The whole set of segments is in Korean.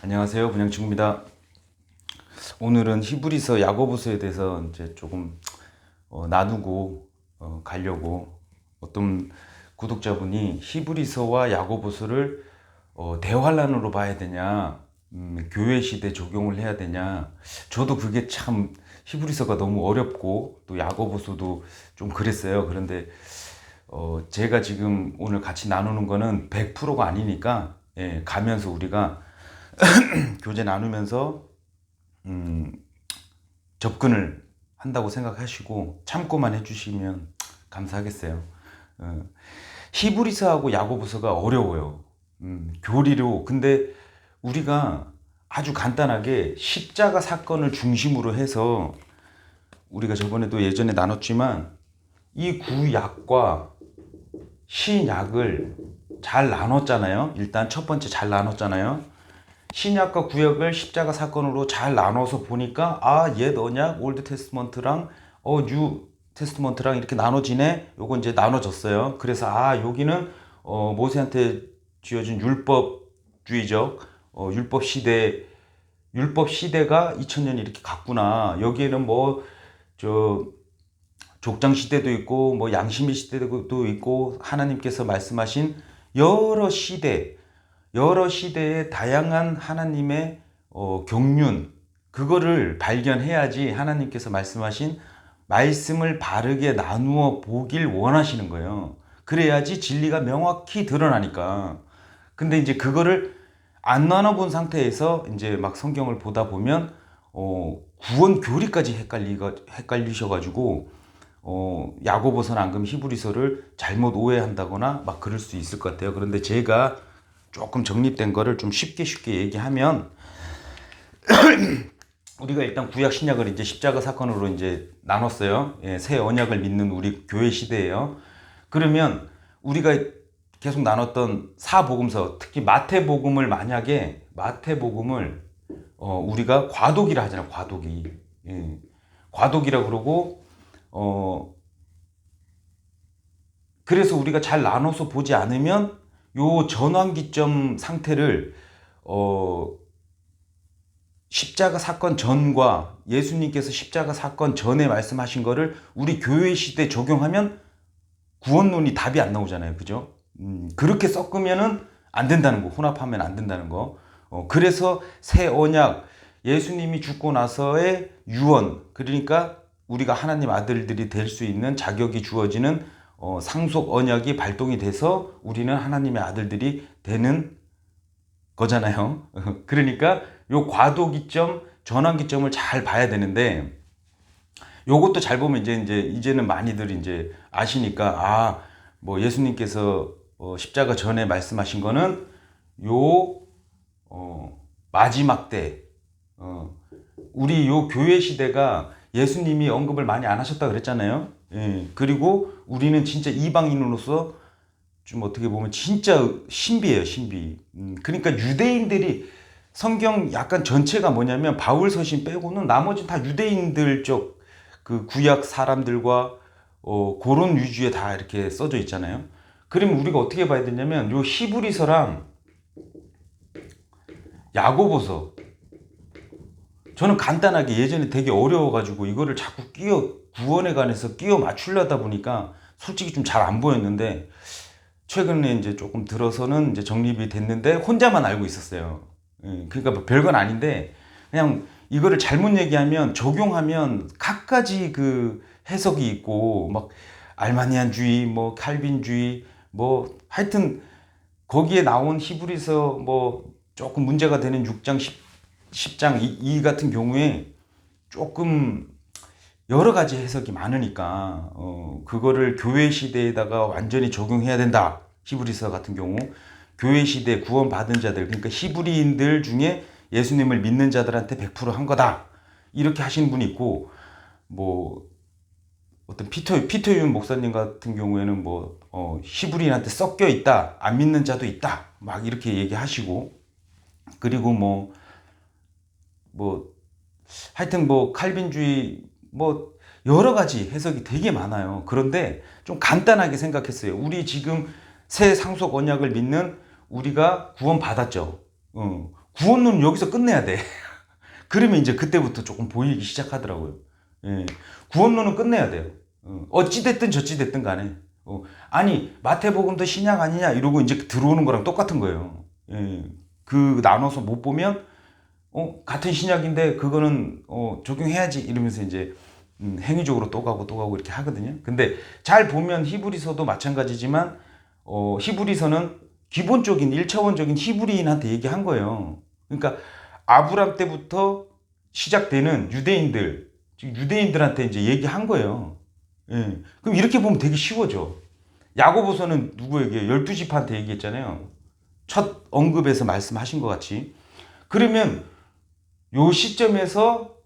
안녕하세요, 분양친구입니다. 오늘은 히브리서 야고보서에 대해서 이제 조금 나누고 가려고. 어떤 구독자분이 히브리서와 야고보서를 대환란으로 봐야 되냐, 교회 시대 적용을 해야 되냐. 저도 그게 참 히브리서가 너무 어렵고 또 야고보서도 좀 그랬어요. 그런데 제가 지금 오늘 같이 나누는 거는 100%가 아니니까, 가면서 우리가 교재 나누면서 접근을 한다고 생각하시고 참고만 해주시면 감사하겠어요. 히브리서하고 야고보서가 어려워요. 교리로. 근데 우리가 아주 간단하게 십자가 사건을 중심으로 해서, 우리가 저번에도 예전에 나눴지만 이 구약과 신약을 잘 나눴잖아요. 일단 첫 번째 잘 나눴잖아요. 신약과 구약을 십자가 사건으로 잘 나눠서 보니까 옛 언약 올드 테스트먼트랑 뉴 테스트먼트랑 이렇게 나눠지네. 요거 이제 나눠졌어요. 그래서 여기는 모세한테 쥐어진 율법주의적 율법 시대가 2000년 이렇게 갔구나. 여기에는 족장 시대도 있고 양심의 시대도 있고 하나님께서 말씀하신 여러 시대의 다양한 하나님의 경륜, 그거를 발견해야지 하나님께서 말씀하신 말씀을 바르게 나누어 보길 원하시는 거예요. 그래야지 진리가 명확히 드러나니까. 근데 이제 그거를 안 나눠본 상태에서 이제 막 성경을 보다 보면 구원 교리까지 헷갈리셔가지고 야고보서나 안 그러면 히브리서를 잘못 오해한다거나 막 그럴 수 있을 것 같아요. 그런데 제가 조금 정립된 거를 좀 쉽게 얘기하면, 우리가 일단 구약 신약을 이제 십자가 사건으로 이제 나눴어요. 새 언약을 믿는 우리 교회 시대예요. 그러면 우리가 계속 나눴던 사복음서, 특히 마태복음을 우리가 과도기라 하잖아요. 과도기라 그러고 그래서 우리가 잘 나눠서 보지 않으면 요 전환기점 상태를 십자가 사건 전과 예수님께서 십자가 사건 전에 말씀하신 거를 우리 교회 시대에 적용하면 구원론이 답이 안 나오잖아요. 그죠? 그렇게 섞으면은 안 된다는 거, 혼합하면 안 된다는 거. 그래서 새 언약, 예수님이 죽고 나서의 유언, 그러니까 우리가 하나님 아들들이 될 수 있는 자격이 주어지는 상속 언약이 발동이 돼서 우리는 하나님의 아들들이 되는 거잖아요. 그러니까 요 과도기점, 전환기점을 잘 봐야 되는데, 요것도 잘 보면 이제는 많이들 이제 아시니까, 예수님께서 십자가 전에 말씀하신 거는 요 마지막 때, 우리 요 교회 시대가 예수님이 언급을 많이 안 하셨다 그랬잖아요. 그리고 우리는 진짜 이방인으로서 좀 어떻게 보면 진짜 신비예요, 신비. 그러니까 유대인들이, 성경 약간 전체가 뭐냐면 바울 서신 빼고는 나머지 다 유대인들 쪽 그 구약 사람들과 그런 위주에 다 이렇게 써져 있잖아요. 그러면 우리가 어떻게 봐야 되냐면 요 히브리서랑 야고보서, 저는 간단하게, 예전에 되게 어려워가지고 이거를 자꾸 구원에 관해서 끼워 맞추려다 보니까 솔직히 좀 잘 안 보였는데, 최근에 이제 조금 들어서는 이제 정립이 됐는데 혼자만 알고 있었어요. 그러니까 별건 아닌데, 그냥 이거를 잘못 얘기하면 적용하면 각가지 그 해석이 있고, 막 알마니안주의, 칼빈주의, 하여튼 거기에 나온 히브리서 조금 문제가 되는 6장 10장 이 같은 경우에 조금 여러 가지 해석이 많으니까 그거를 교회 시대에다가 완전히 적용해야 된다. 히브리서 같은 경우 교회 시대 구원받은 자들, 그러니까 히브리인들 중에 예수님을 믿는 자들한테 100%한 거다, 이렇게 하시는 분이 있고, 어떤 피터윤 목사님 같은 경우에는 히브리인한테 섞여 있다, 안 믿는 자도 있다, 막 이렇게 얘기하시고, 그리고 하여튼 칼빈주의, 여러 가지 해석이 되게 많아요. 그런데 좀 간단하게 생각했어요. 우리 지금 새 상속 언약을 믿는 우리가 구원 받았죠. 구원론은 여기서 끝내야 돼. 그러면 이제 그때부터 조금 보이기 시작하더라고요. 예. 구원론은 끝내야 돼요. 어찌됐든 저찌됐든 간에. 아니, 마태복음도 신약 아니냐 이러고 이제 들어오는 거랑 똑같은 거예요. 예. 그 나눠서 못 보면, 같은 신약인데 그거는, 적용해야지 이러면서 이제, 행위적으로 또 가고 또 가고 이렇게 하거든요. 근데 잘 보면 히브리서도 마찬가지지만, 히브리서는 기본적인 1차원적인 히브리인한테 얘기한 거예요. 그러니까 아브람 때부터 시작되는 유대인들, 즉 유대인들한테 이제 얘기한 거예요. 예. 그럼 이렇게 보면 되게 쉬워져. 야고보서는 누구에게? 12지파한테 얘기했잖아요. 첫 언급에서 말씀하신 것 같이. 그러면 요 시점에서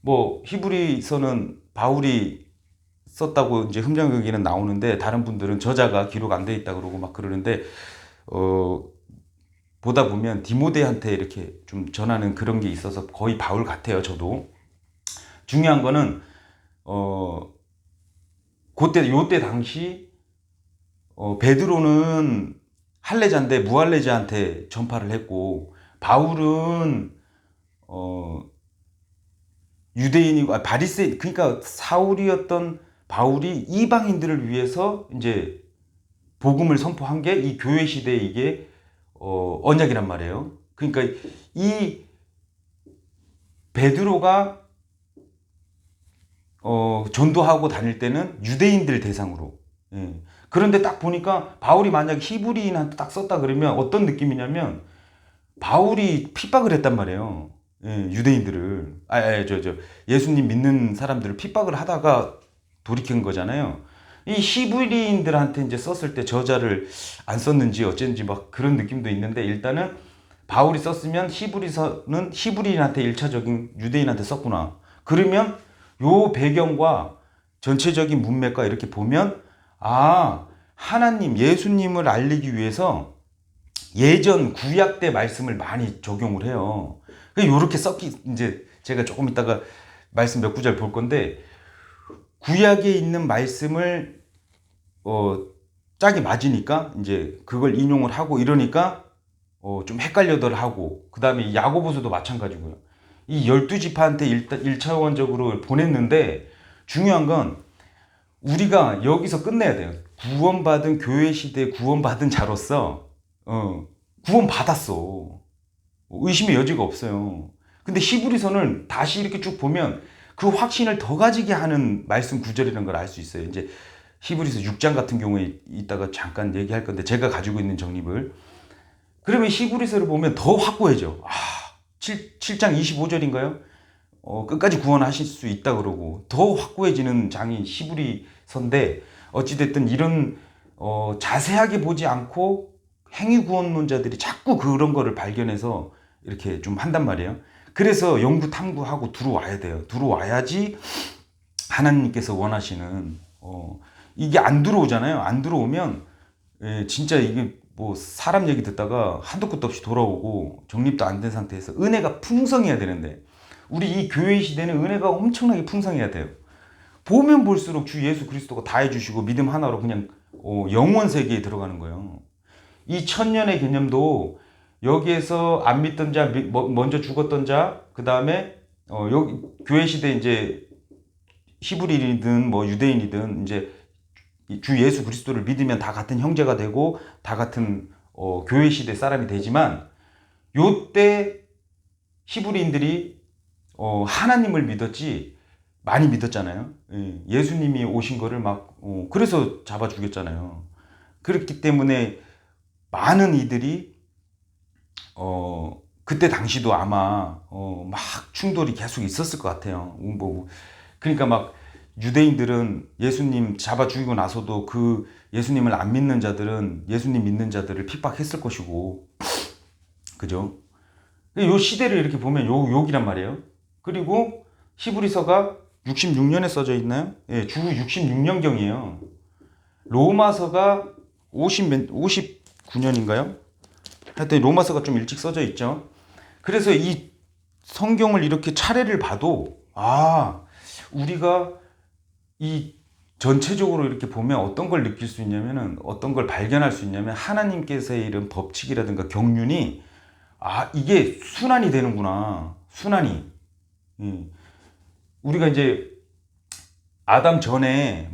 뭐 히브리서는 바울이 썼다고 이제 흠정 여기는 나오는데, 다른 분들은 저자가 기록 안 돼 있다 그러고 막 그러는데, 보다 보면 디모데한테 이렇게 좀 전하는 그런 게 있어서 거의 바울 같아요. 저도. 중요한 거는 요때 당시 베드로는 할례자인데 무할례자한테 전파를 했고, 바울은 유대인이고, 바리새, 그러니까 사울이었던 바울이 이방인들을 위해서 이제 복음을 선포한 게 이 교회 시대에 이게 언약이란 말이에요. 그러니까 이 베드로가 전도하고 다닐 때는 유대인들 대상으로. 예. 그런데 딱 보니까 바울이 만약 히브리인한테 딱 썼다 그러면 어떤 느낌이냐면, 바울이 핍박을 했단 말이에요. 예, 유대인들을. 예수님 믿는 사람들을 핍박을 하다가 돌이킨 거잖아요. 이 히브리인들한테 이제 썼을 때 저자를 안 썼는지 어쨌는지 막 그런 느낌도 있는데, 일단은 바울이 썼으면 히브리서는 히브리인한테 1차적인 유대인한테 썼구나. 그러면 요 배경과 전체적인 문맥과 이렇게 보면, 하나님, 예수님을 알리기 위해서 예전 구약 때 말씀을 많이 적용을 해요. 요렇게 이제 제가 조금 이따가 말씀 몇 구절 볼 건데, 구약에 있는 말씀을 짝이 맞으니까 이제 그걸 인용을 하고 이러니까 좀 헷갈려들 하고, 그 다음에 야고보서도 마찬가지고요. 이 12지파한테 1차원적으로 보냈는데, 중요한 건 우리가 여기서 끝내야 돼요. 구원받은, 교회 시대에 구원받은 자로서 구원받았어. 의심의 여지가 없어요. 근데 히브리서는 다시 이렇게 쭉 보면 그 확신을 더 가지게 하는 말씀 구절이라는 걸 알 수 있어요. 이제 히브리서 6장 같은 경우에 이따가 잠깐 얘기할 건데, 제가 가지고 있는 정립을. 그러면 히브리서를 보면 더 확고해져. 7장 25절인가요? 끝까지 구원하실 수 있다 그러고 더 확고해지는 장이 히브리서인데, 어찌됐든 이런 자세하게 보지 않고 행위 구원론자들이 자꾸 그런 거를 발견해서 이렇게 좀 한단 말이에요. 그래서 연구 탐구하고 들어와야 돼요. 들어와야지 하나님께서 원하시는, 이게 안 들어오잖아요. 안 들어오면 진짜 이게 뭐 사람 얘기 듣다가 한도 끝도 없이 돌아오고 정립도 안 된 상태에서, 은혜가 풍성해야 되는데, 우리 이 교회 시대는 은혜가 엄청나게 풍성해야 돼요. 보면 볼수록 주 예수 그리스도가 다 해주시고 믿음 하나로 그냥 영원 세계에 들어가는 거예요. 이 천년의 개념도 여기에서 안 믿던 자, 먼저 죽었던 자, 그 다음에 여기 교회 시대 이제 히브리인이든 뭐 유대인이든 이제 주 예수 그리스도를 믿으면 다 같은 형제가 되고 다 같은 교회 시대 사람이 되지만, 요때 히브리인들이 하나님을 믿었지 많이 믿었잖아요. 예수님이 오신 거를 막 그래서 잡아 죽였잖아요. 그렇기 때문에 많은 이들이 그때 당시도 아마 막 충돌이 계속 있었을 것 같아요. 뭐 그러니까 막 유대인들은 예수님 잡아 죽이고 나서도 그 예수님을 안 믿는 자들은 예수님 믿는 자들을 핍박했을 것이고, 그죠? 요 시대를 이렇게 보면 욕이란 말이에요. 그리고 히브리서가 66년에 써져 있나요? 예, 주 66년경이에요. 로마서가 59년인가요? 하여튼 로마서가 좀 일찍 써져 있죠. 그래서 이 성경을 이렇게 차례를 봐도, 우리가 전체적으로 이렇게 보면 어떤 걸 느낄 수 있냐면은, 어떤 걸 발견할 수 있냐면, 하나님께서의 이런 법칙이라든가 경륜이, 아, 이게 순환이 되는구나. 순환이. 우리가 이제 아담 전에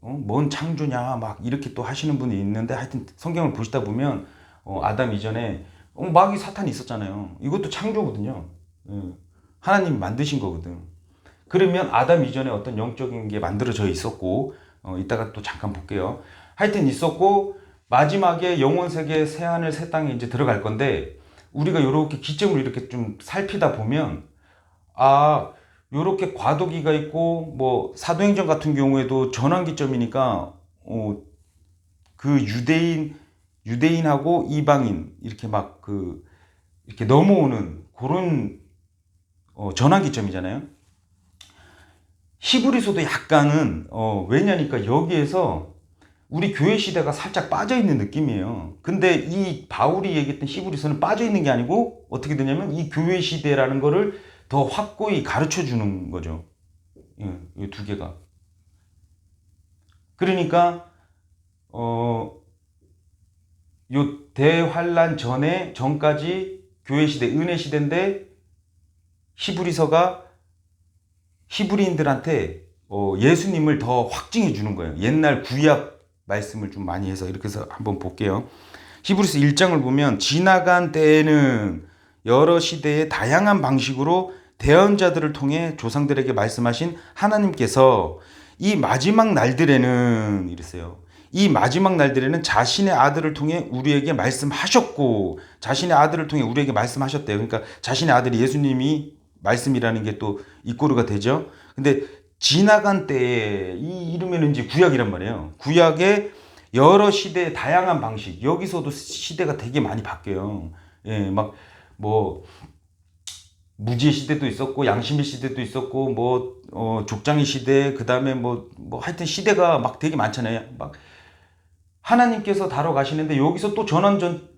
뭔 창조냐 막 이렇게 또 하시는 분이 있는데, 하여튼 성경을 보시다 보면 아담 이전에 마귀 사탄이 있었잖아요. 이것도 창조거든요. 하나님이 만드신 거거든. 그러면 아담 이전에 어떤 영적인 게 만들어져 있었고, 이따가 또 잠깐 볼게요. 하여튼 있었고, 마지막에 영원 세계 새 하늘 새 땅에 이제 들어갈 건데, 우리가 이렇게 기점을 이렇게 좀 살피다 보면, 아, 요렇게 과도기가 있고, 뭐 사도행전 같은 경우에도 전환기점이니까 그 유대인하고 이방인 이렇게 막 이렇게 넘어오는 그런 전환기점이잖아요. 히브리서도 약간은 왜냐니까 여기에서 우리 교회 시대가 살짝 빠져 있는 느낌이에요. 근데 이 바울이 얘기했던 히브리서는 빠져 있는 게 아니고 어떻게 되냐면, 이 교회 시대라는 거를 더 확고히 가르쳐 주는 거죠. 이 두 개가. 그러니까 요 대환란 전까지 교회 시대, 은혜 시대인데, 히브리서가 히브리인들한테 예수님을 더 확증해 주는 거예요. 옛날 구약 말씀을 좀 많이 해서. 이렇게 해서 한번 볼게요. 히브리서 1장을 보면, 지나간 때에는 여러 시대의 다양한 방식으로 대언자들을 통해 조상들에게 말씀하신 하나님께서 이 마지막 날들에는, 이랬어요. 이 마지막 날들에는 자신의 아들을 통해 우리에게 말씀하셨고, 자신의 아들을 통해 우리에게 말씀하셨대요. 그러니까 자신의 아들이 예수님이 말씀이라는 게 또 이꼬르가 되죠. 근데 지나간 때에, 이 이름에는 이제 구약이란 말이에요. 구약의 여러 시대의 다양한 방식. 여기서도 시대가 되게 많이 바뀌어요. 예, 막 무지의 시대도 있었고, 양심의 시대도 있었고, 족장의 시대, 그 다음에 하여튼 시대가 막 되게 많잖아요. 막 하나님께서 다뤄가시는데, 여기서 또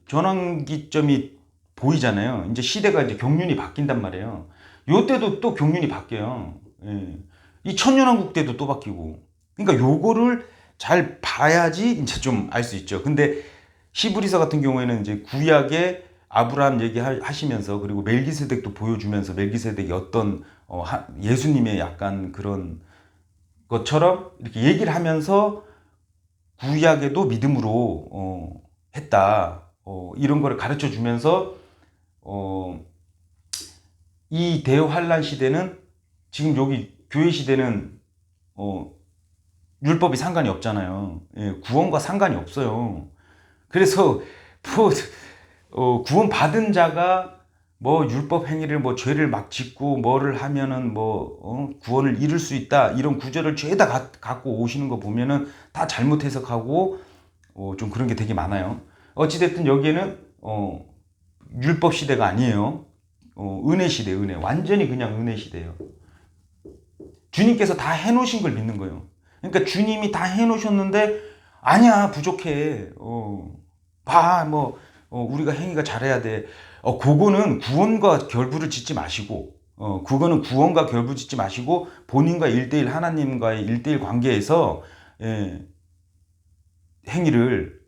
전환기점이 보이잖아요. 이제 시대가 이제 경륜이 바뀐단 말이에요. 요때도 또 경륜이 바뀌어요. 예. 이 천년왕국 때도 또 바뀌고. 그러니까 요거를 잘 봐야지 이제 좀 알 수 있죠. 근데 히브리서 같은 경우에는 이제 구약에 아브라함 얘기하시면서, 그리고 멜기세덱도 보여주면서, 멜기세덱이 어떤 예수님의 약간 그런 것처럼 이렇게 얘기를 하면서, 구약에도 믿음으로 했다. 이런 거를 가르쳐 주면서, 이 대환란 시대는, 지금 여기 교회 시대는 율법이 상관이 없잖아요. 예, 구원과 상관이 없어요. 그래서 구원 받은 자가 율법 행위를 죄를 막 짓고 뭐를 하면은 구원을 잃을 수 있다, 이런 구절을 죄다 갖고 오시는 거 보면은 다 잘못 해석하고 좀 그런 게 되게 많아요. 어찌됐든 여기에는 율법 시대가 아니에요. 은혜 시대, 은혜. 완전히 그냥 은혜 시대예요. 주님께서 다 해놓으신 걸 믿는 거예요. 그러니까 주님이 다 해놓으셨는데, 아니야, 부족해. 우리가 행위가 잘해야 돼. 그거는 구원과 결부를 짓지 마시고, 그거는 구원과 결부 짓지 마시고, 본인과 1대1, 하나님과의 1대1 관계에서, 행위를,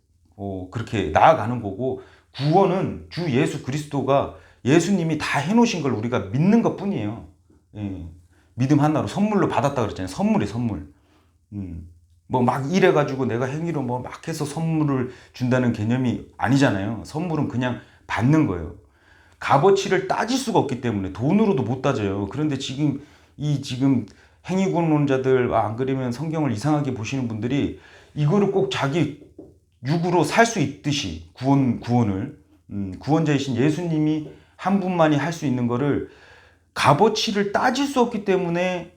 그렇게 나아가는 거고, 구원은 주 예수 그리스도가, 예수님이 다 해놓으신 걸 우리가 믿는 것 뿐이에요. 믿음 하나로 선물로 받았다 그랬잖아요. 선물이 선물. 막 이래가지고 내가 행위로 막 해서 선물을 준다는 개념이 아니잖아요. 선물은 그냥 받는 거예요. 값어치를 따질 수가 없기 때문에 돈으로도 못 따져요. 그런데 지금 행위군론자들, 안 그러면 성경을 이상하게 보시는 분들이 이거를 꼭 자기 육으로 살 수 있듯이, 구원을 구원자이신 예수님이 한 분만이 할 수 있는 거를 값어치를 따질 수 없기 때문에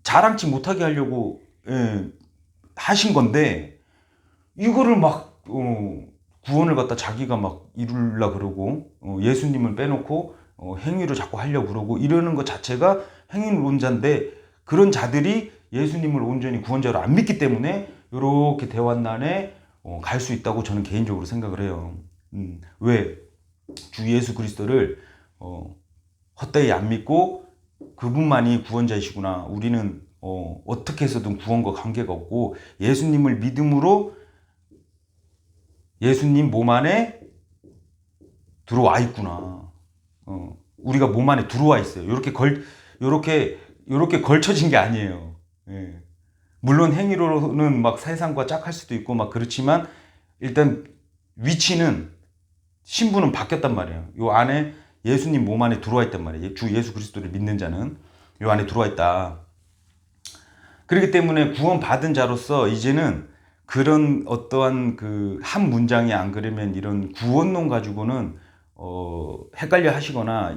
자랑치 못하게 하려고 하신 건데, 이거를 막 구원을 갖다 자기가 막 이루려 그러고, 예수님을 빼놓고 행위로 자꾸 하려고 그러고, 이러는 것 자체가 행위론자인데, 그런 자들이 예수님을 온전히 구원자로 안 믿기 때문에 이렇게 대환난에 갈 수 있다고 저는 개인적으로 생각을 해요. 왜? 주 예수 그리스도를 헛되이 안 믿고 그분만이 구원자이시구나, 우리는 어떻게 해서든 구원과 관계가 없고 예수님을 믿음으로 예수님 몸 안에 들어와 있구나. 우리가 몸 안에 들어와 있어요. 요렇게 걸쳐진 게 아니에요. 예. 물론 행위로는 막 세상과 짝할 수도 있고 막 그렇지만 일단 위치는 신분은 바뀌었단 말이에요. 요 안에 예수님 몸 안에 들어와 있단 말이에요. 주 예수 그리스도를 믿는 자는 요 안에 들어와 있다. 그렇기 때문에 구원 받은 자로서 이제는 그런 어떠한 그 한 문장이 안 그러면 이런 구원론 가지고는 헷갈려 하시거나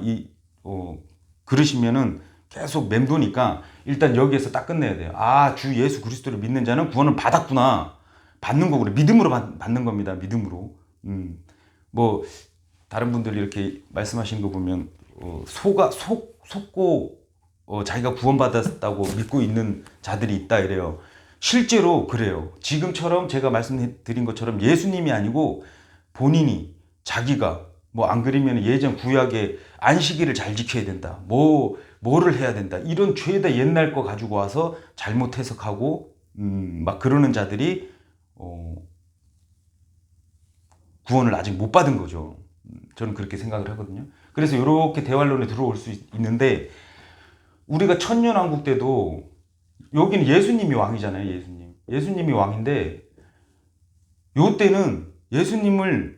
그러시면은 계속 맴도니까 일단 여기에서 딱 끝내야 돼요. 아, 주 예수 그리스도를 믿는 자는 구원을 받았구나. 받는 거구나. 믿음으로 받는 겁니다. 믿음으로. 뭐 다른 분들이 이렇게 말씀하시는 거 보면 속고 자기가 구원받았다고 믿고 있는 자들이 있다 이래요. 실제로 그래요. 지금처럼 제가 말씀드린 것처럼 예수님이 아니고 본인이 자기가 뭐 안 그러면 예전 구약에 안식일을 잘 지켜야 된다. 뭐를 해야 된다. 이런 죄다 옛날 거 가지고 와서 잘못 해석하고 막 그러는 자들이 구원을 아직 못 받은 거죠. 저는 그렇게 생각을 하거든요. 그래서 이렇게 대환론에 들어올 수 있는데 우리가 천년왕국 때도 여기는 예수님이 왕이잖아요. 예수님이 왕인데 요 때는 예수님을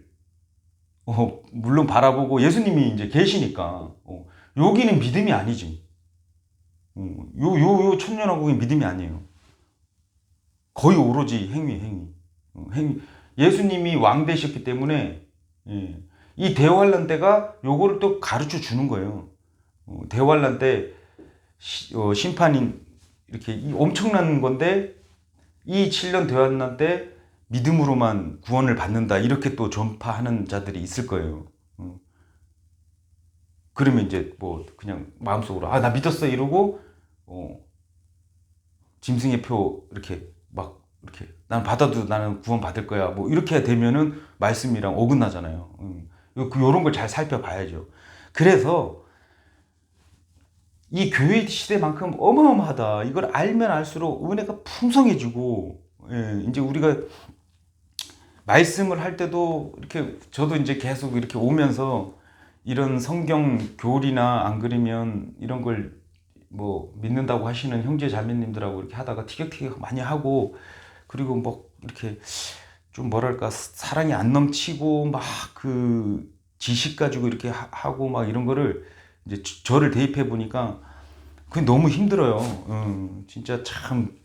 물론 바라보고 예수님이 이제 계시니까 여기는 믿음이 아니지. 요 천년왕국이 믿음이 아니에요. 거의 오로지 행위. 예수님이 왕 되셨기 때문에 이 대환란 때가 요거를 또 가르쳐 주는 거예요. 대환란 때 심판인 이렇게 엄청난 건데 이 7년 대환란 때 믿음으로만 구원을 받는다 이렇게 또 전파하는 자들이 있을 거예요. 그러면 이제 뭐 그냥 마음속으로 나 믿었어 이러고 짐승의 표 이렇게 막 이렇게 난 받아도 나는 구원 받을 거야 뭐 이렇게 되면은 말씀이랑 어긋나잖아요. 요런 걸 잘 살펴봐야죠. 그래서 이 교회 시대만큼 어마어마하다. 이걸 알면 알수록 은혜가 풍성해지고, 이제 우리가 말씀을 할 때도 이렇게 저도 이제 계속 이렇게 오면서 이런 성경 교리나 안 그러면 이런 걸 뭐 믿는다고 하시는 형제 자매님들하고 이렇게 하다가 티격태격 많이 하고 그리고 뭐 이렇게 좀 뭐랄까 사랑이 안 넘치고 막 그 지식 가지고 이렇게 하고 막 이런 거를 이제 저를 대입해 보니까 그게 너무 힘들어요. 진짜 참.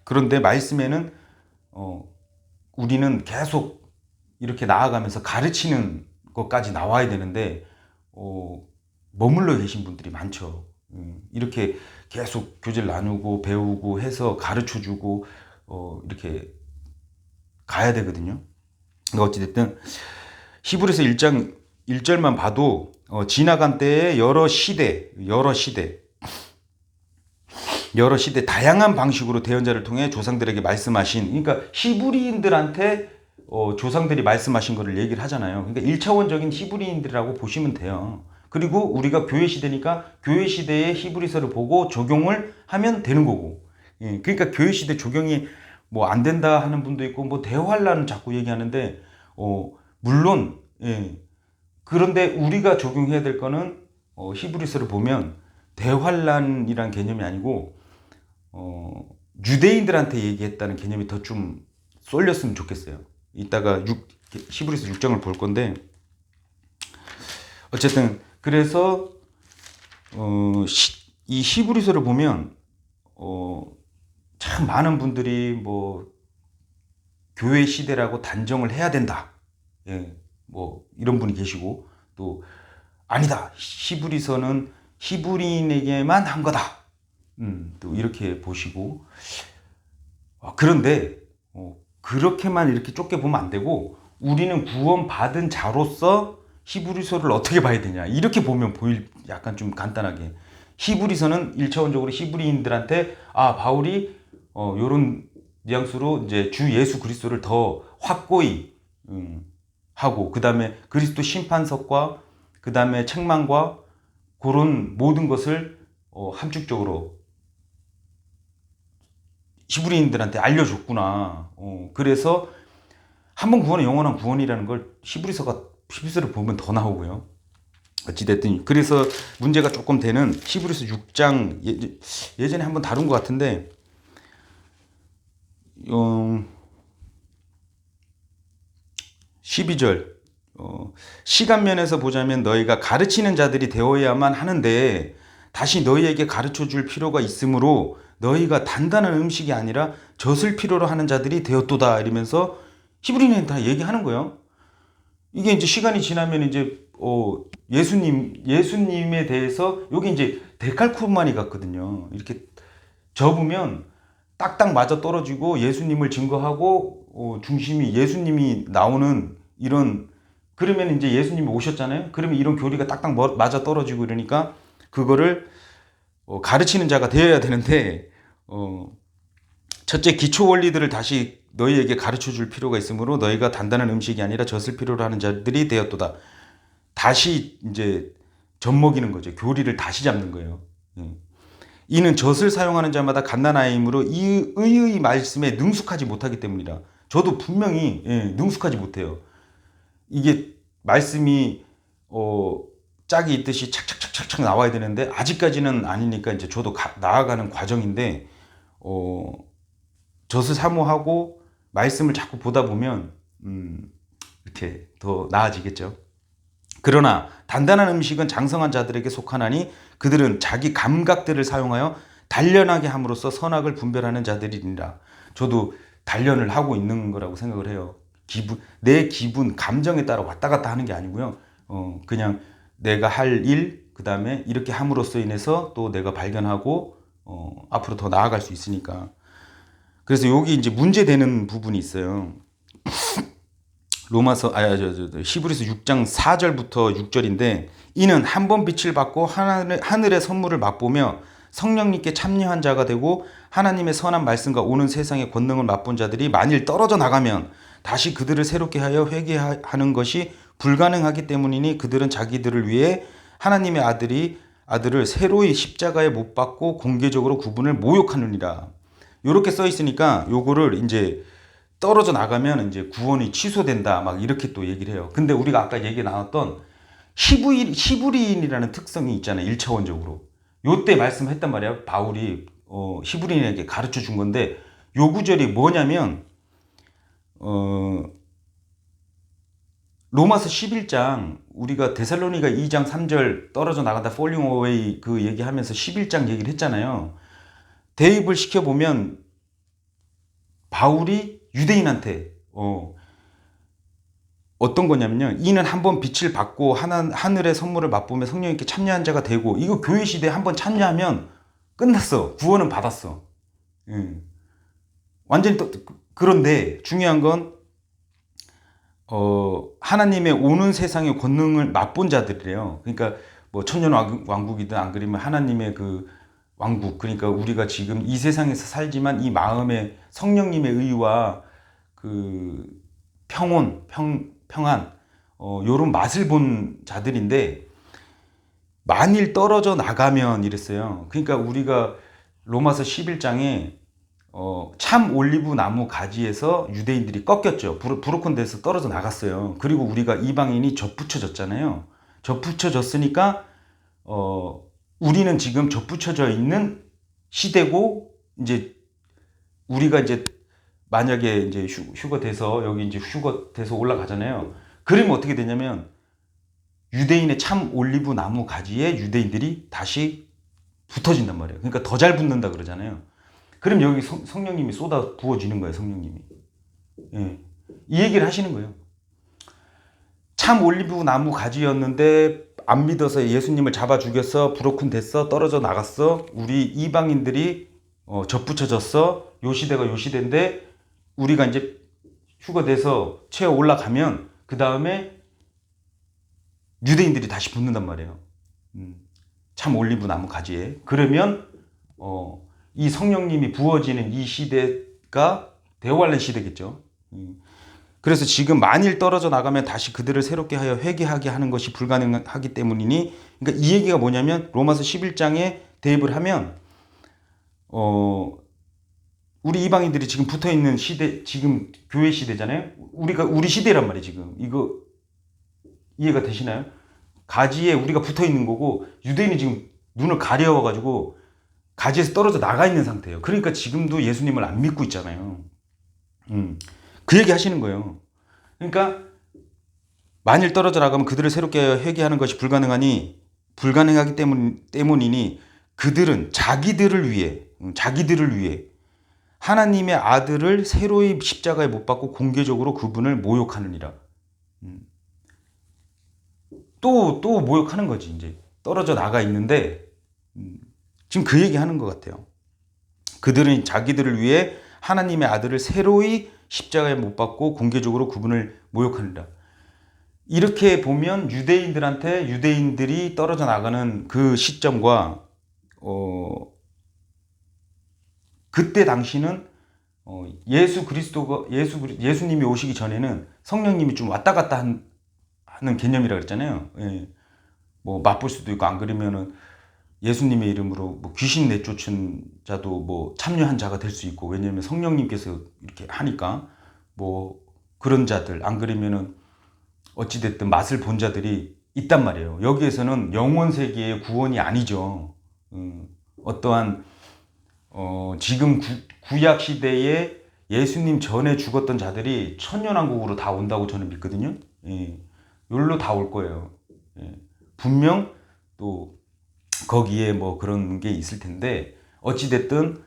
그런데 말씀에는 우리는 계속 이렇게 나아가면서 가르치는 것까지 나와야 되는데 머물러 계신 분들이 많죠. 이렇게 계속 교제를 나누고 배우고 해서 가르쳐주고 이렇게 가야 되거든요. 그러니까 어찌됐든 히브리서 1장 1절만 봐도 지나간 때의 여러 시대 다양한 방식으로 대언자를 통해 조상들에게 말씀하신, 그러니까 히브리인들한테 조상들이 말씀하신 거를 얘기를 하잖아요. 그러니까 1차원적인 히브리인들이라고 보시면 돼요. 그리고 우리가 교회 시대니까 교회 시대의 히브리서를 보고 적용을 하면 되는 거고. 그러니까 교회 시대 적용이 뭐 안 된다 하는 분도 있고 뭐 대환란은 자꾸 얘기하는데 물론 그런데 우리가 적용해야 될 거는 히브리서를 보면 대환란이란 개념이 아니고 유대인들한테 얘기했다는 개념이 더 좀 쏠렸으면 좋겠어요. 이따가 히브리서 6장을 볼 건데 어쨌든 그래서 이 히브리서를 보면 참 많은 분들이 뭐 교회 시대라고 단정을 해야 된다. 뭐 이런 분이 계시고 또 아니다. 히브리서는 히브리인에게만 한 거다. 또 이렇게 보시고 그런데 그렇게만 이렇게 좁게 보면 안 되고 우리는 구원받은 자로서 히브리서를 어떻게 봐야 되냐 이렇게 보면 약간 좀 간단하게 히브리서는 1차원적으로 히브리인들한테 바울이 요런 뉘앙스로 이제 주 예수 그리스도를 더 확고히 하고 그 다음에 그리스도 심판석과 그 다음에 책망과 그런 모든 것을 함축적으로 히브리인들한테 알려줬구나. 그래서 한 번 구원은 영원한 구원이라는 걸 히브리서를 보면 더 나오고요. 어찌됐든 그래서 문제가 조금 되는 히브리서 6장 예전에 한번 다룬 것 같은데 12절 시간 면에서 보자면 너희가 가르치는 자들이 되어야만 하는데 다시 너희에게 가르쳐 줄 필요가 있으므로 너희가 단단한 음식이 아니라 젖을 필요로 하는 자들이 되었도다 이러면서 히브리는 다 얘기하는 거예요. 이게 이제 시간이 지나면 이제 예수님에 대해서 여기 이제 데칼코마니 같거든요. 이렇게 접으면 딱딱 맞아 떨어지고 예수님을 증거하고 중심이 예수님이 나오는 이런 그러면 이제 예수님이 오셨잖아요. 그러면 이런 교리가 딱딱 맞아 떨어지고 이러니까 그거를 가르치는 자가 되어야 되는데 첫째 기초 원리들을 다시 너희에게 가르쳐 줄 필요가 있으므로 너희가 단단한 음식이 아니라 젖을 필요로 하는 자들이 되었도다. 다시 이제 젖먹이는 거죠. 교리를 다시 잡는 거예요. 이는 젖을 사용하는 자마다 갓난아이이므로 이 의의 말씀에 능숙하지 못하기 때문이라. 저도 분명히 능숙하지 못해요. 이게 말씀이 짝이 있듯이 착착착착착 나와야 되는데 아직까지는 아니니까 이제 저도 나아가는 과정인데 젖을 사모하고 말씀을 자꾸 보다 보면 이렇게 더 나아지겠죠. 그러나 단단한 음식은 장성한 자들에게 속하나니 그들은 자기 감각들을 사용하여 단련하게 함으로써 선악을 분별하는 자들이니라. 저도 단련을 하고 있는 거라고 생각을 해요. 내 기분, 감정에 따라 왔다 갔다 하는 게 아니고요. 그냥 내가 할 일, 그 다음에 이렇게 함으로써 인해서 또 내가 발견하고 앞으로 더 나아갈 수 있으니까. 그래서 여기 이제 문제되는 부분이 있어요. 히브리서 6장 4절부터 6절인데 이는 한 번 빛을 받고 하늘의 선물을 맛보며 성령님께 참여한 자가 되고 하나님의 선한 말씀과 오는 세상의 권능을 맛본 자들이 만일 떨어져 나가면 다시 그들을 새롭게 하여 회개하는 것이 불가능하기 때문이니 그들은 자기들을 위해 하나님의 아들을 새로이 십자가에 못 박고 공개적으로 그분을 모욕하느니라. 이렇게 써 있으니까 요거를 이제 떨어져 나가면 이제 구원이 취소된다 막 이렇게 또 얘기를 해요. 근데 우리가 아까 얘기 나눴던 히브리인이라는 특성이 있잖아요. 1차원적으로. 요때 말씀했단 말이에요. 바울이 히브리인에게 가르쳐 준 건데 요 구절이 뭐냐면 로마서 11장 우리가 데살로니가 2장 3절 떨어져 나간다 falling away 그 얘기하면서 11장 얘기를 했잖아요. 대입을 시켜보면 바울이 유대인한테 어떤 거냐면요. 이는 한번 빛을 받고 하늘의 선물을 맛보며 성령님께 참여한 자가 되고 이거 교회 시대에 한번 참여하면 끝났어. 구원은 받았어. 완전히 그런데 중요한 건 하나님의 오는 세상의 권능을 맛본 자들이래요. 그러니까 뭐 천년 왕국이든 안 그러면 하나님의 그 왕국, 그러니까 우리가 지금 이 세상에서 살지만 이 마음의 성령님의 의와 그 평안 요런 맛을 본 자들인데 만일 떨어져 나가면 이랬어요. 그러니까 우리가 로마서 11장에 참 올리브 나무 가지에서 유대인들이 꺾였죠. 브로큰 데서 떨어져 나갔어요. 그리고 우리가 이방인이 접붙여졌잖아요. 접붙여졌으니까 우리는 지금 접붙여져 있는 시대고 이제 우리가 이제 만약에 이제 휴거 돼서 여기 이제 휴거 돼서 올라가잖아요. 그러면 어떻게 되냐면 유대인의 참 올리브 나무 가지에 유대인들이 다시 붙어진단 말이에요. 그러니까 더 잘 붙는다 그러잖아요. 그럼 여기 성령님이 쏟아 부어지는 거예요. 성령님이. 예. 이 얘기를 하시는 거예요. 참 올리브 나무 가지였는데 안 믿어서 예수님을 잡아 죽였어. 브로큰 됐어. 떨어져 나갔어. 우리 이방인들이 접붙여졌어. 요 시대가 요 시대인데 우리가 이제 휴거돼서 채어 올라가면 그 다음에 유대인들이 다시 붙는단 말이에요. 참 올리브 나무 가지에. 그러면 이 성령님이 부어지는 이 시대가 대환란 시대겠죠. 그래서 지금 만일 떨어져 나가면 다시 그들을 새롭게 하여 회개하게 하는 것이 불가능하기 때문이니, 그러니까 이 얘기가 뭐냐면 로마서 11장에 대입을 하면 우리 이방인들이 지금 붙어 있는 시대, 지금 교회 시대잖아요. 우리 시대란 말이에요, 지금. 이거 이해가 되시나요? 가지에 우리가 붙어 있는 거고, 유대인이 지금 눈을 가려워가지고 가지에서 떨어져 나가 있는 상태예요. 그러니까 지금도 예수님을 안 믿고 있잖아요. 그 얘기 하시는 거예요. 그러니까 만일 떨어져 나가면 그들을 새롭게 회개하는 것이 불가능하기 때문이니 그들은 자기들을 위해 하나님의 아들을 새로이 십자가에 못 박고 공개적으로 그분을 모욕하느니라. 또 모욕하는 거지. 이제 떨어져 나가 있는데 지금 그 얘기 하는 것 같아요. 그들은 자기들을 위해 하나님의 아들을 새로이 십자가에 못 박고 공개적으로 그분을 모욕하느니라. 이렇게 보면 유대인들이 떨어져 나가는 그 시점과 그때 당시는 예수님이 오시기 전에는 성령님이 좀 왔다 갔다 하는 개념이라 그랬잖아요. 예. 뭐 맛볼 수도 있고, 안 그러면은 예수님의 이름으로 뭐 귀신 내쫓은 자도 뭐 참여한 자가 될 수 있고, 왜냐하면 성령님께서 이렇게 하니까 뭐 그런 자들, 안 그러면은 어찌됐든 맛을 본 자들이 있단 말이에요. 여기에서는 영원 세계의 구원이 아니죠. 어떠한 지금 구약 시대에 예수님 전에 죽었던 자들이 천년왕국으로 다 온다고 저는 믿거든요. 예. 여기로 다 올 거예요. 예. 분명 또 거기에 뭐 그런 게 있을 텐데, 어찌됐든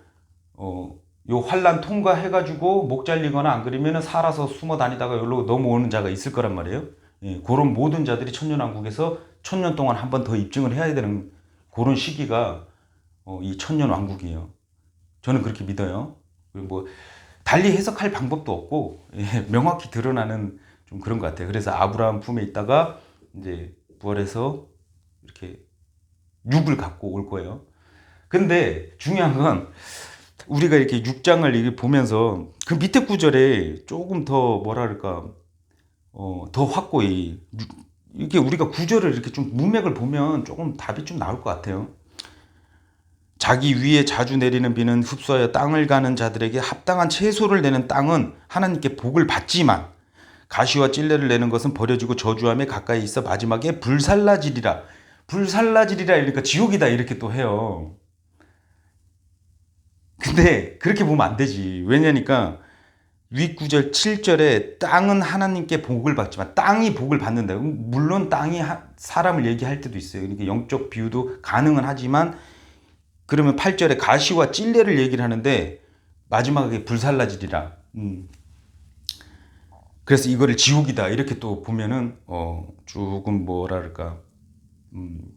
요 환란 통과해가지고 목 잘리거나 안 그러면 살아서 숨어 다니다가 여기로 넘어오는 자가 있을 거란 말이에요. 예. 그런 모든 자들이 천년왕국에서 천년 동안 한 번 더 입증을 해야 되는 그런 시기가 이 천년왕국이에요. 저는 그렇게 믿어요. 뭐 달리 해석할 방법도 없고, 예, 명확히 드러나는 좀 그런 것 같아요. 그래서 아브라함 품에 있다가 이제 부활해서 이렇게 육을 갖고 올 거예요. 근데 중요한 건 우리가 이렇게 6장을 보면서 그 밑에 구절에 조금 더 뭐랄까 더 확고히 이렇게 우리가 구절을 이렇게 좀 문맥을 보면 조금 답이 좀 나올 것 같아요. 자기 위에 자주 내리는 비는 흡수하여 땅을 가는 자들에게 합당한 채소를 내는 땅은 하나님께 복을 받지만, 가시와 찔레를 내는 것은 버려지고 저주함에 가까이 있어 마지막에 불살라지리라. 불살라지리라 이러니까 지옥이다 이렇게 또 해요. 근데 그렇게 보면 안 되지. 왜냐니까 윗구절 7절에 땅은 하나님께 복을 받지만, 땅이 복을 받는다. 물론 땅이 사람을 얘기할 때도 있어요. 그러니까 영적 비유도 가능은 하지만, 그러면 8절에 가시와 찔레를 얘기를 하는데 마지막에 불살라지리라. 그래서 이거를 지옥이다 이렇게 또 보면은 조금 뭐랄까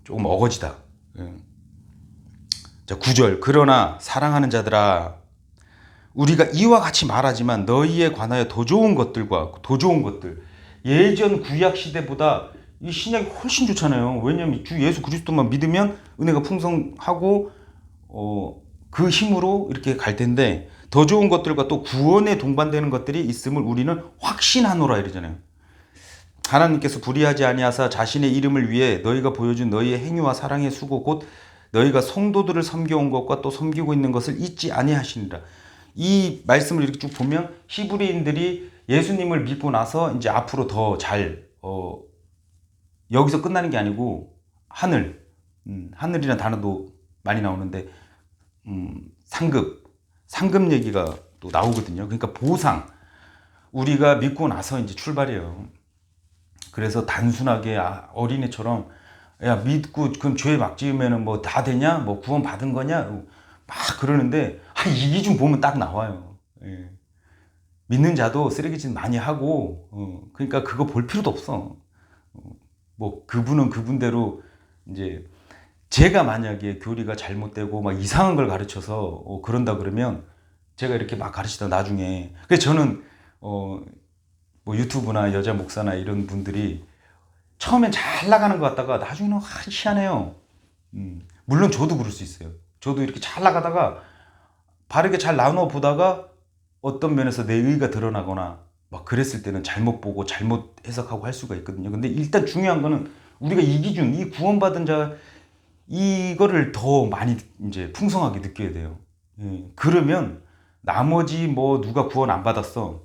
조금 어거지다. 예. 자, 9절 그러나 사랑하는 자들아, 우리가 이와 같이 말하지만 너희에 관하여 더 좋은 것들, 예전 구약 시대보다 이 신약이 훨씬 좋잖아요. 왜냐하면 주 예수 그리스도만 믿으면 은혜가 풍성하고 그 힘으로 이렇게 갈 텐데, 더 좋은 것들과 또 구원에 동반되는 것들이 있음을 우리는 확신하노라 이러잖아요. 하나님께서 불의하지 아니하사 자신의 이름을 위해 너희가 보여준 너희의 행위와 사랑의 수고 곧 너희가 성도들을 섬겨온 것과 또 섬기고 있는 것을 잊지 아니하시니라. 이 말씀을 이렇게 쭉 보면 히브리인들이 예수님을 믿고 나서 이제 앞으로 더 잘 여기서 끝나는 게 아니고 하늘이라는 단어도 많이 나오는데 상급 얘기가 또 나오거든요. 그러니까 보상, 우리가 믿고 나서 이제 출발이에요. 그래서 단순하게 어린애처럼 야 믿고 그럼 죄 막 지으면은 뭐 다 되냐, 뭐 구원 받은 거냐 막 그러는데 이 기준 보면 딱 나와요. 예. 믿는 자도 쓰레기짓 많이 하고 그러니까 그거 볼 필요도 없어. 뭐 그분은 그분대로 이제, 제가 만약에 교리가 잘못되고 막 이상한 걸 가르쳐서 그런다 그러면 제가 이렇게 막 가르치다 나중에, 그래서 저는 뭐 유튜브나 여자 목사나 이런 분들이 처음엔 잘 나가는 것 같다가 나중에는 희한해요. 물론 저도 그럴 수 있어요. 저도 이렇게 잘 나가다가 바르게 잘 나눠 보다가 어떤 면에서 내 의의가 드러나거나 막 그랬을 때는 잘못 보고 잘못 해석하고 할 수가 있거든요. 근데 일단 중요한 거는 우리가 이 기준, 이 구원받은 자 이거를 더 많이 이제 풍성하게 느껴야 돼요. 예. 그러면 나머지 뭐 누가 구원 안 받았어.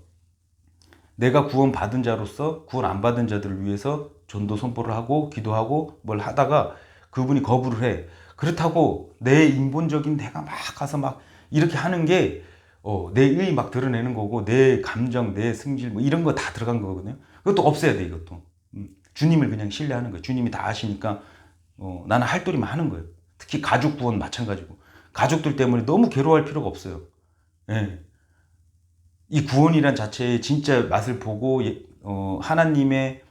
내가 구원 받은 자로서 구원 안 받은 자들을 위해서 전도 선포를 하고 기도하고 뭘 하다가 그분이 거부를 해. 그렇다고 내 인본적인 내가 막 가서 막 이렇게 하는 게 내 의 막 드러내는 거고 내 감정, 내 승질 뭐 이런 거 다 들어간 거거든요. 그것도 없애야 돼 이것도. 주님을 그냥 신뢰하는 거예요. 주님이 다 아시니까 나는 할 도리만 하는 거예요. 특히 가족 구원 마찬가지고 가족들 때문에 너무 괴로워할 필요가 없어요. 예. 이 구원이란 자체의 진짜 맛을 보고 하나님의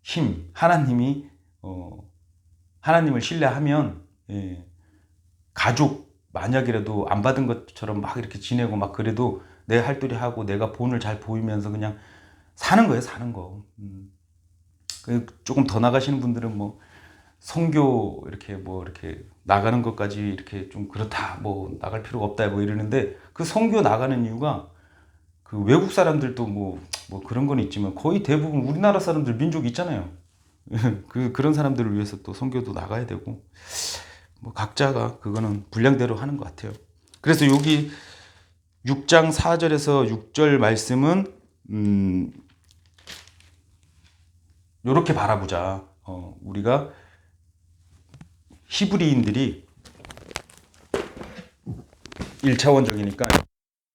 힘, 하나님이 하나님을 신뢰하면 가족 만약이라도 안 받은 것처럼 막 이렇게 지내고 막 그래도 내 할도리 하고 내가 본을 잘 보이면서 그냥 사는 거예요, 사는 거. 조금 더 나가시는 분들은 뭐 선교 이렇게 뭐 이렇게 나가는 것까지 이렇게 좀 그렇다, 뭐 나갈 필요가 없다 뭐 이러는데 그 선교 나가는 이유가 그 외국 사람들도 뭐 그런 건 있지만 거의 대부분 우리나라 사람들 민족 있잖아요. 그런 사람들을 위해서 또 선교도 나가야 되고 뭐 각자가 그거는 분량대로 하는 것 같아요. 그래서 여기 6장 4절에서 6절 말씀은 요렇게 바라보자. 우리가 히브리인들이 1차원적이니까